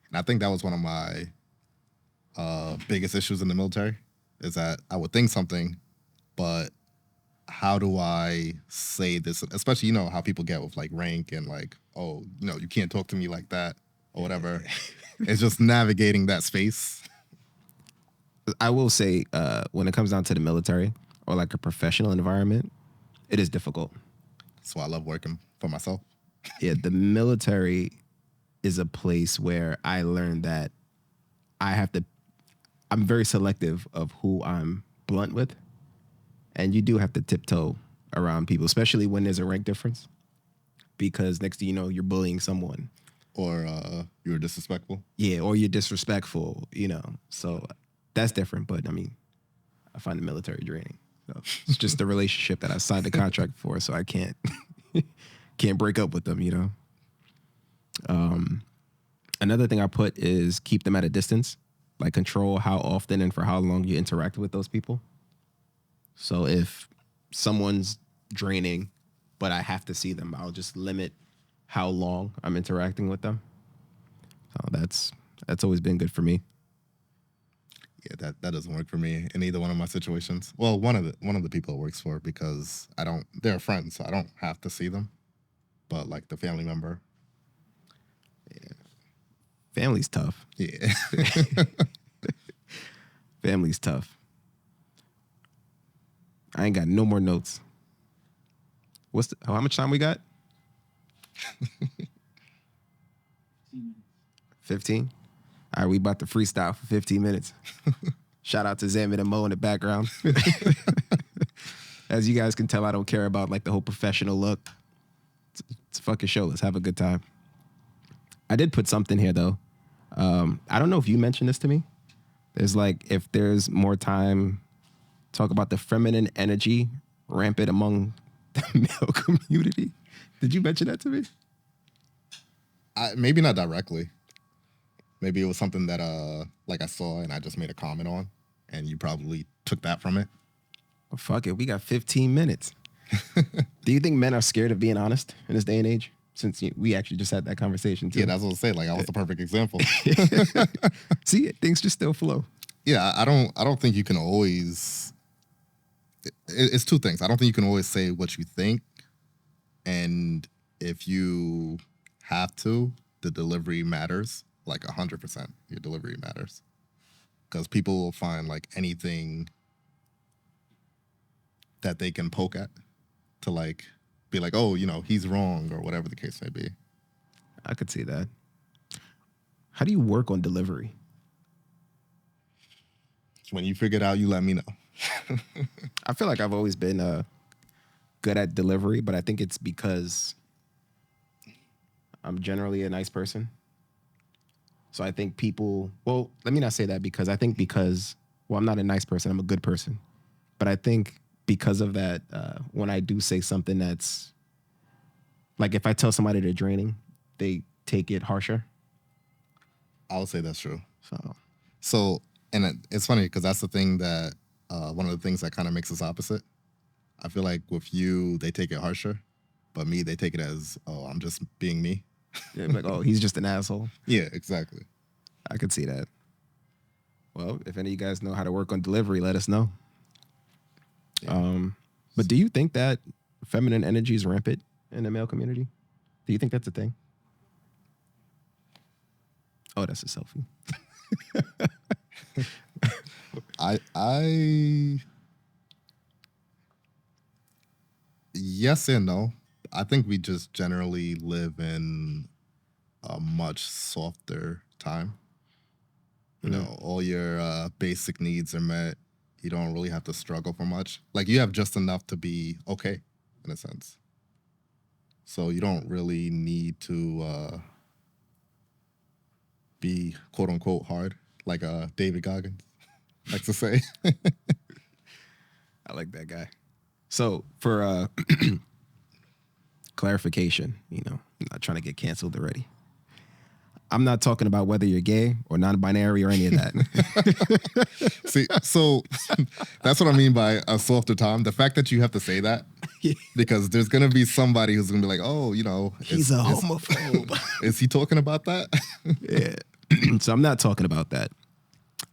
And I think that was one of my biggest issues in the military is that I would think something, but how do I say this? Especially, how people get with like rank and like, oh, you can't talk to me like that or whatever. It's just navigating that space. I will say when it comes down to the military or like a professional environment, it is difficult. That's why I love working for myself. Yeah, the military is a place where I learned that I'm very selective of who I'm blunt with. And you do have to tiptoe around people, especially when there's a rank difference. Because next thing you know, you're bullying someone. Or you're disrespectful. Yeah, or you're disrespectful, So that's different. But I mean, I find the military draining. So it's just the relationship that I signed a contract for, so I can't break up with them, Another thing I put is keep them at a distance, like control how often and for how long you interact with those people. So if someone's draining, but I have to see them, I'll just limit how long I'm interacting with them. So that's always been good for me. Yeah, that doesn't work for me in either one of my situations. Well, one of the people it works for because they're friends, so I don't have to see them. But like the family member. Yeah. Family's tough. Yeah. Family's tough. I ain't got no more notes. How much time we got? 15? All right, we about to freestyle for 15 minutes. Shout out to Zamin and Mo in the background. As you guys can tell, I don't care about like the whole professional look. It's a fucking show. Let's have a good time. I did put something here though. I don't know if you mentioned this to me. There's like, if there's more time, talk about the feminine energy rampant among the male community. Did you mention that to me? Maybe not directly. Maybe it was something that like I saw and I just made a comment on, and you probably took that from it. Well, fuck it. We got 15 minutes. Do you think men are scared of being honest in this day and age? Since we actually just had that conversation too. Yeah, that's what I say. Like I was the perfect example. See, things just still flow. Yeah, I don't think you can always. It's two things. I don't think you can always say what you think, and if you have to, the delivery matters. like 100%. Your delivery matters because people will find like anything that they can poke at to like be like, oh, he's wrong or whatever the case may be. I could see that. How do you work on delivery? When you figure it out, you let me know. I feel like I've always been good at delivery, but I think it's because I'm generally a nice person. So I think people, well, let me not say that because I think well, I'm not a nice person, I'm a good person. But I think because of that, when I do say something that's, like if I tell somebody they're draining, they take it harsher. I would say that's true. So So, and it's funny because that's the thing that, one of the things that kind of makes us opposite. I feel like with you, they take it harsher, but me, they take it as, oh, I'm just being me. yeah, like, oh, he's just an asshole. Yeah, exactly. I could see that. Well, if any of you guys know how to work on delivery, let us know. Yeah. But do you think that feminine energy is rampant in the male community? Do you think that's a thing? Oh, that's a selfie. I yes and no. I think we just generally live in a much softer time. All your basic needs are met. You don't really have to struggle for much. Like you have just enough to be okay, in a sense. So you don't really need to be quote unquote hard, like David Goggins likes to say. I like that guy. So for clarification, I'm not trying to get canceled already. I'm not talking about whether you're gay or non-binary or any of that. See, so that's what I mean by a softer time. The fact that you have to say that, because there's gonna be somebody who's gonna be like, oh, he's a homophobe. Is he talking about that? Yeah. So I'm not talking about that.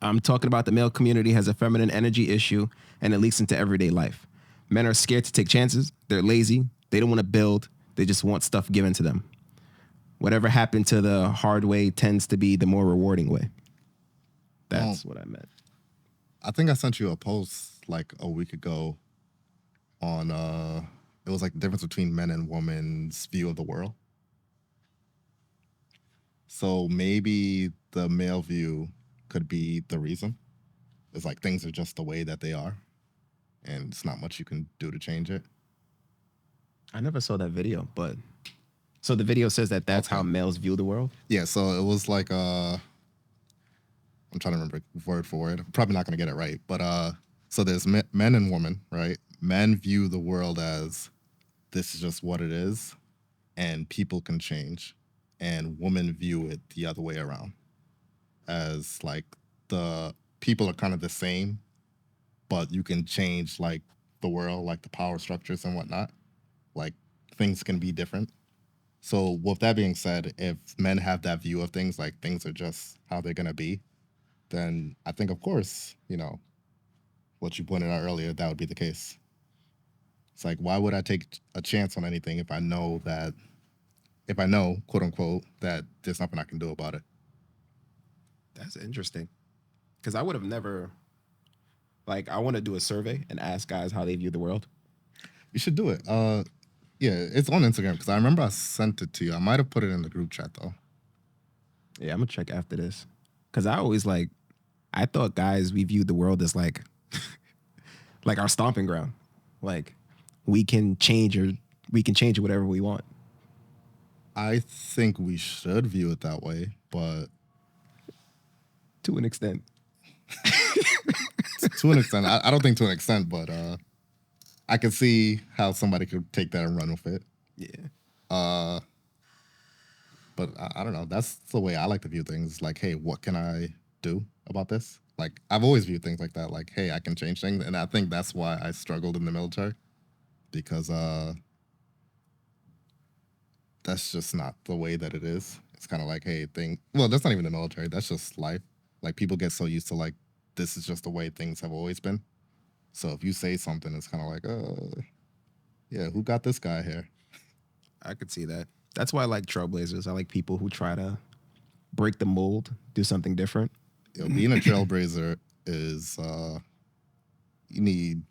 I'm talking about the male community has a feminine energy issue and it leaks into everyday life. Men are scared to take chances. They're lazy. They don't want to build. They just want stuff given to them. Whatever happened to the hard way tends to be the more rewarding way. That's what I meant. I think I sent you a post like a week ago on it was like the difference between men and women's view of the world. So maybe the male view could be the reason. It's like things are just the way that they are, and it's not much you can do to change it. I never saw that video, but so the video says that that's how males view the world? Yeah, so it was like I'm trying to remember word for word. I'm probably not going to get it right, but so there's men and women, right? Men view the world as this is just what it is, and people can change, and women view it the other way around, as like the people are kind of the same, but you can change like the world, like the power structures and whatnot. Like things can be different. So with that being said, if men have that view of things, like things are just how they're gonna be, then I think, of course, what you pointed out earlier, that would be the case. It's like, why would I take a chance on anything if I know, quote unquote, that there's nothing I can do about it? That's interesting. Because I would have never, I want to do a survey and ask guys how they view the world. You should do it. Yeah, it's on Instagram because I remember I sent it to you. I might have put it in the group chat though. Yeah, I'm gonna check after this. Because I always I thought guys, we viewed the world as like our stomping ground. Like we can change it whatever we want. I think we should view it that way, but to an extent. To an extent. I don't think to an extent, but I could see how somebody could take that and run with it. Yeah. But I don't know. That's the way I like to view things. Like, hey, what can I do about this? Like, I've always viewed things like that. Like, hey, I can change things. And I think that's why I struggled in the military. Because that's just not the way that it is. It's kind of like, hey, well, that's not even the military. That's just life. Like, people get so used to, like, this is just the way things have always been. So if you say something, it's kind of like, yeah, who got this guy here? I could see that. That's why I like trailblazers. I like people who try to break the mold, do something different. Being a trailblazer is you need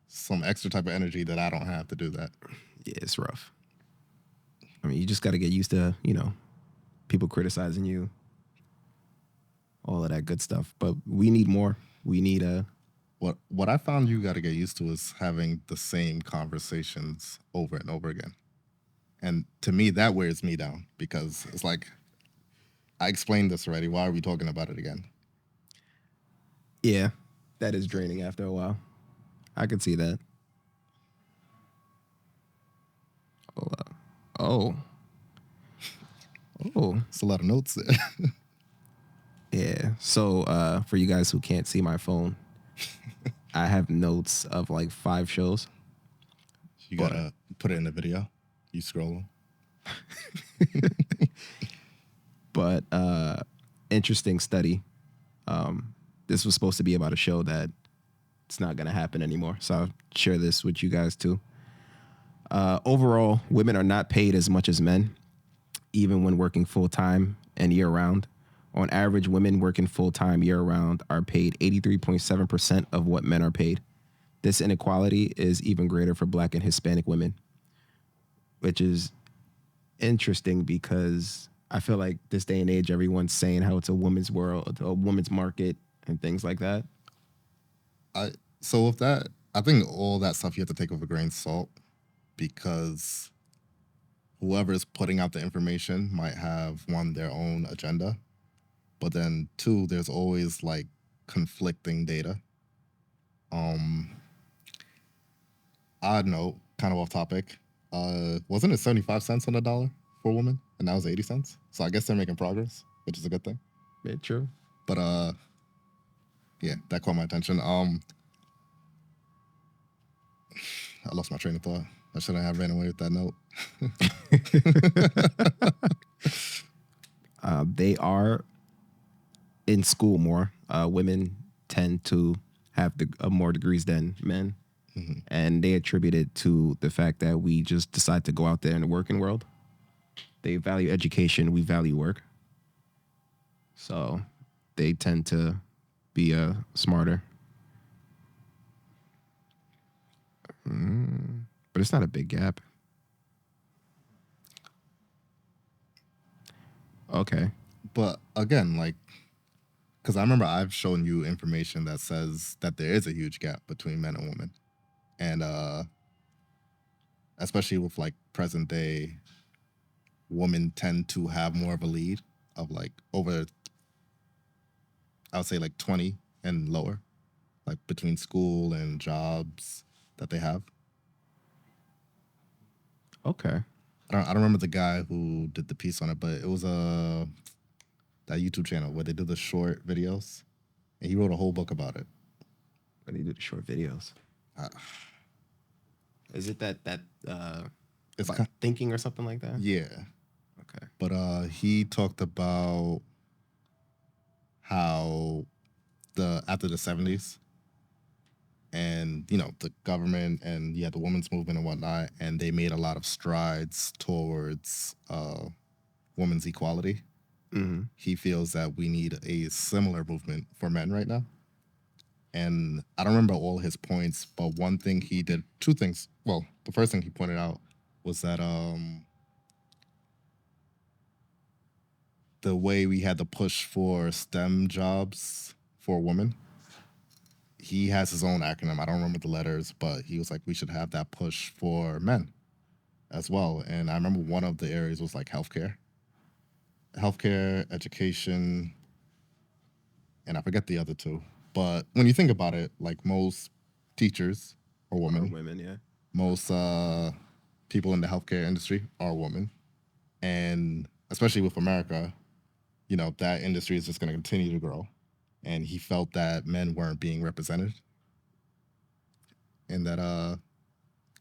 some extra type of energy that I don't have to do that. Yeah, it's rough. I mean, you just got to get used to, people criticizing you, all of that good stuff. But we need more. We need a. What I found you got to get used to is having the same conversations over and over again. And to me, that wears me down because it's like, I explained this already. Why are we talking about it again? Yeah, that is draining after a while. I could see that. Oh. It's a lot of notes there. Yeah. So for you guys who can't see my phone, I have notes of like 5 shows. You gotta put it in the video. You scroll. But interesting study. This was supposed to be about a show that it's not gonna happen anymore. So I'll share this with you guys too. Overall, women are not paid as much as men, even when working full-time and year-round. On average, women working full-time year-round are paid 83.7% of what men are paid. This inequality is even greater for Black and Hispanic women, which is interesting because I feel like this day and age, everyone's saying how it's a woman's world, a woman's market, and things like that. So with that, I think all that stuff you have to take with a grain of salt because whoever's putting out the information might have, one, their own agenda, but then 2, there's always like conflicting data. Odd note, kind of off topic. Wasn't it 75 cents on the dollar for a woman? And now it's 80 cents. So I guess they're making progress, which is a good thing. Yeah, true. But yeah, that caught my attention. I lost my train of thought. I shouldn't have ran away with that note. They are in school more. Women tend to have more degrees than men. Mm-hmm. And they attribute it to the fact that we just decide to go out there in the working world. They value education. We value work. So they tend to be smarter. But it's not a big gap. Okay. But again, like, because I remember I've shown you information that says that there is a huge gap between men and women. And especially with like present day, women tend to have more of a lead of like over, I would say like 20 and lower, like between school and jobs that they have. Okay. I don't remember the guy who did the piece on it, but it was that YouTube channel where they do the short videos, and he wrote a whole book about it. Where they do the short videos. Is it that it's about thinking or something like that? Yeah. Okay. But he talked about how after the 70s, and the government and the women's movement and whatnot, and they made a lot of strides towards women's equality. Mm-hmm. He feels that we need a similar movement for men right now. And I don't remember all his points, but one thing he did, 2 things. Well, the first thing he pointed out was that the way we had to push for STEM jobs for women, he has his own acronym. I don't remember the letters, but he was like, we should have that push for men as well. And I remember one of the areas was like healthcare, education, and I forget the other 2. But when you think about it, like most teachers are women. Women, yeah. Most people in the healthcare industry are women. And especially with America, that industry is just going to continue to grow. And he felt that men weren't being represented in that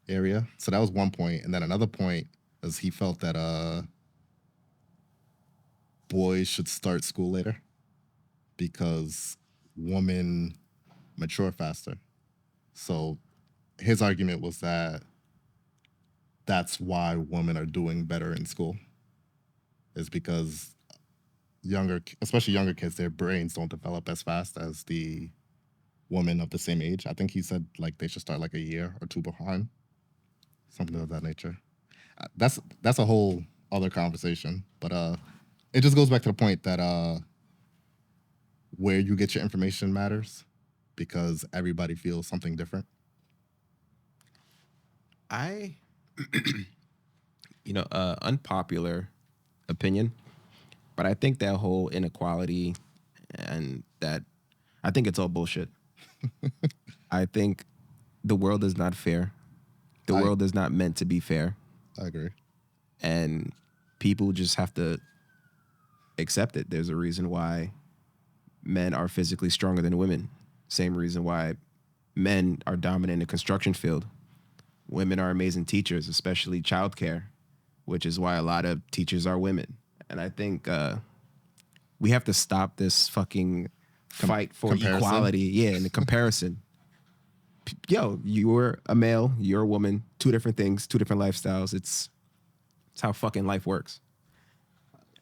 area. So that was one point. And then another point is he felt that boys should start school later because women mature faster. So his argument was that that's why women are doing better in school, is because especially younger kids, their brains don't develop as fast as the women of the same age. I think he said like they should start like a year or two behind, something of that nature. That's a whole other conversation, but it just goes back to the point that where you get your information matters because everybody feels something different. Unpopular opinion, but I think that whole inequality and that, I think it's all bullshit. I think the world is not fair. The world is not meant to be fair. I agree. And people just have to accept it. There's a reason why men are physically stronger than women. Same reason why men are dominant in the construction field. Women are amazing teachers, especially childcare, which is why a lot of teachers are women. And I think we have to stop this fucking fight for equality. Yeah, and the comparison. Yo, you're a male, you're a woman, two different things, two different lifestyles. It's how fucking life works.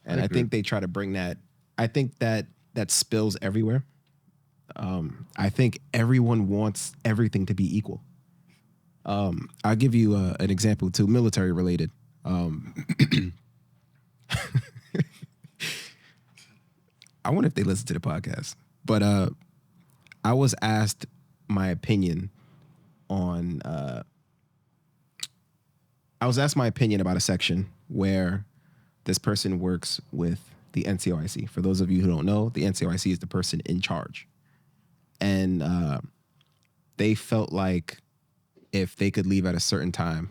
And I think they try to bring that. I think that spills everywhere. I think everyone wants everything to be equal. I'll give you an example too, military related. I wonder if they listen to the podcast. But I was asked my opinion on. I was asked my opinion about a section where this person works with the NCOIC. For those of you who don't know, the NCOIC is the person in charge, and they felt like if they could leave at a certain time,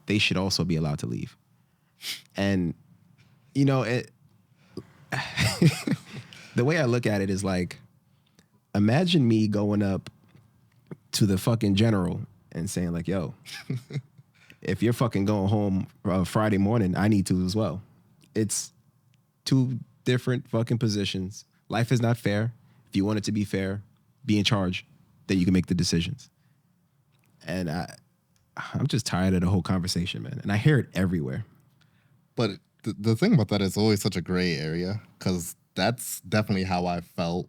they should also be allowed to leave. And it. The way I look at it is like, imagine me going up to the fucking general and saying like, yo, if you're fucking going home Friday morning, I need to as well. It's two different fucking positions. Life is not fair. If you want it to be fair, be in charge, then you can make the decisions. And I'm just tired of the whole conversation, man. And I hear it everywhere. But the thing about that is always such a gray area because that's definitely how I felt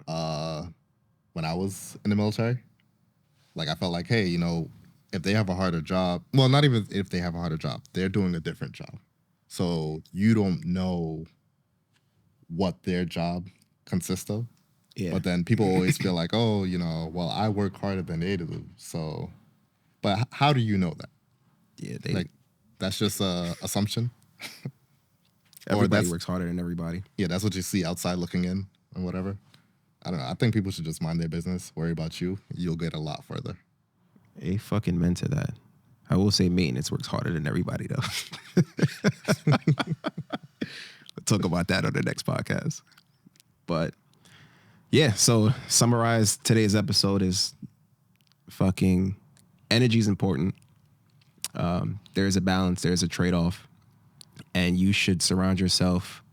when I was in the military. Like, I felt like, hey, if they have a harder job, well, not even if they have a harder job, they're doing a different job. So you don't know what their job consists of. Yeah. But then people always feel like, oh, well, I work harder than they do. So, but how do you know that? Yeah, that's just an assumption. Everybody works harder than everybody. Yeah, that's what you see outside looking in and whatever. I don't know. I think people should just mind their business, worry about you. You'll get a lot further. A fucking meant to that. I will say maintenance works harder than everybody, though. We'll talk about that on the next podcast. But yeah, so summarize today's episode is fucking energy is important. There's a balance. There's a trade-off. And you should surround yourself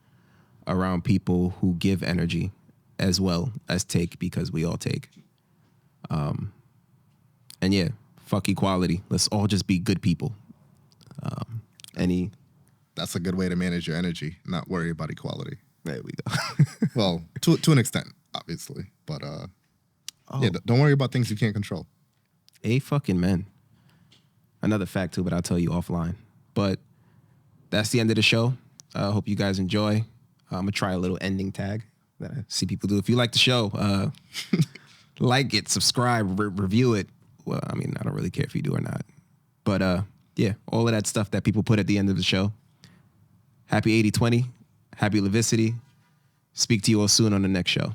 around people who give energy as well as take, because we all take. And yeah, fuck equality. Let's all just be good people. That's a good way to manage your energy, not worry about equality. There we go. Well, to an extent, obviously. But yeah, don't worry about things you can't control. A fucking man. Another fact too, but I'll tell you offline. But that's the end of the show. I hope you guys enjoy. I'm going to try a little ending tag that I see people do. If you like the show, like it, subscribe, review it. Well, I mean, I don't really care if you do or not. But yeah, all of that stuff that people put at the end of the show. Happy 80-20. Happy Levicity. Speak to you all soon on the next show.